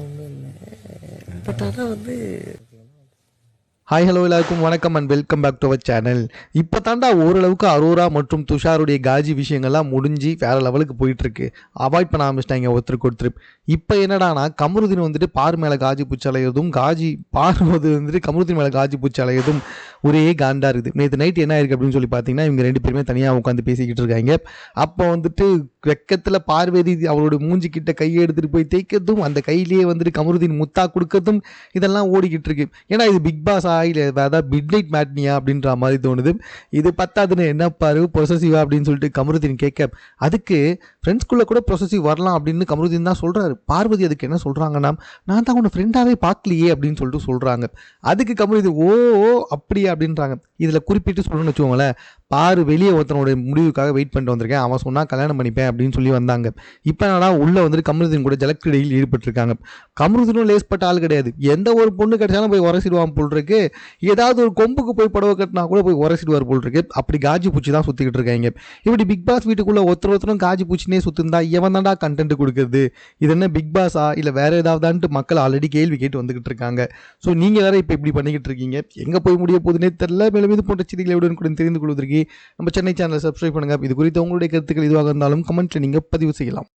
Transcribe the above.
ஒன்றும் இல்லை. பட் ஆனால் வந்து ஹாய் ஹலோ எல்லாருக்கும் வணக்கம் and welcome back to our channel. இப்போ தாண்டா ஓரளவுக்கு அரோரா மற்றும் துஷாருடைய காஜி விஷயங்கள்லாம் முடிஞ்சு வேறு லெவலுக்கு போயிட்டுருக்கு. அவாய்ட் பண்ண ஆரம்பிச்சிட்டாங்க ஒருத்தருக்கு ஒருத்தர். இப்போ என்னடானா கமருதீன் வந்துட்டு பார் மேலே காஜி பூச்சி அலையதும் பார் வந்துட்டு கமருதீன் மேலே காஜி பூச்சி அலையதும் ஒரே காண்டா இருக்குது. நேற்று நைட் என்ன இருக்குது அப்படின்னு சொல்லி பார்த்தீங்கன்னா இவங்க ரெண்டு பேருமே தனியாக உட்காந்து பேசிக்கிட்டு இருக்காங்க. அப்போ வந்துட்டு வெக்கத்தில் பார்வதி அவளோட மூஞ்சி கிட்ட கையை எடுத்துகிட்டு போய் தேய்க்கிறதும் அந்த கையிலேயே வந்துட்டு கமருதீன் முத்தா கொடுக்கறதும் இதெல்லாம் ஓடிக்கிட்டு இருக்கு. ஏன்னா இது பிக் பாஸ் இல்லை அதாவது மிட் நைட் மேட்னியா அப்படின்ற மாதிரி தோணுது. இது பத்தாதுன்னு என்ன பாரு பொசசிவா அப்படின்னு சொல்லிட்டு கமருதீன் கேட்க, அதுக்கு ஃப்ரெண்ட்ஸ்குள்ளே கூட பொசசிவ் வரலாம் அப்படின்னு கமருதீன் தான் சொல்கிறாரு. பார்வதி அதுக்கு என்ன சொல்கிறாங்கன்னா, நான் தான் உன்னை ஃப்ரெண்டாகவே பார்க்கலையே அப்படின்னு சொல்லிட்டு சொல்கிறாங்க. அதுக்கு கமருதீன் ஓ அப்படியே அப்படின்றாங்க. இதில் குறிப்பிட்டு சொல்லணும்னு வச்சுக்கோங்களேன், பாரு வெளியே ஒருத்தனோட முடிவுக்காக வெயிட் பண்ணிட்டு வந்திருக்கேன், அவன் சொன்னால் கல்யாணம் பண்ணிப்பேன் அப்படின்னு சொல்லி வந்தாங்க. இப்போ என்னன்னா உள்ளே வந்துட்டு கமருதீன் கூட ஜலக்கிடையில் ஈடுபட்டிருக்காங்க. கமருதீனும் லேஸ்பட்ட ஆள் கிடையாது. எந்த ஒரு பொண்ணு கிடைச்சாலும் போய் உரசிடுவான் போல் இருக்கு. ஏதாவது ஒரு கொம்புக்கு போய் புடவை கட்டினா கூட போய் உரசிடுவார் போல் இருக்கு. அப்படி காஜி பூச்சி தான் சுற்றிக்கிட்டு இருக்காங்க. இப்படி பிக் பாஸ் வீட்டுக்குள்ளே ஒருத்தரும் காஜி பூச்சினே சுற்றிருந்தா எவன் தாண்டா கண்டென்ட் கொடுக்குறது? இது என்ன பிக் பாஸா இல்லை வேற ஏதாவதான்ட்டு மக்கள் ஆல்ரெடி கேள்வி கேட்டு வந்துகிட்டு இருக்காங்க. ஸோ நீங்கள் வேற இப்போ இப்படி பண்ணிக்கிட்டு இருக்கீங்க. எங்கே போய் முடிய போகுதுன்னே தெரியல. மேலும் இது போன்ற செய்திகளை உடனுக்குடன் தெரிந்து கொள்வதற்கு நம்ம சென்னை சேனலை சப்ஸ்கிரைப் பண்ணுங்க. இது குறித்து உங்களுடைய கருத்துக்கள் எதுவாக இருந்தாலும் கமெண்ட்ல நீங்க பதிவு செய்யலாம்.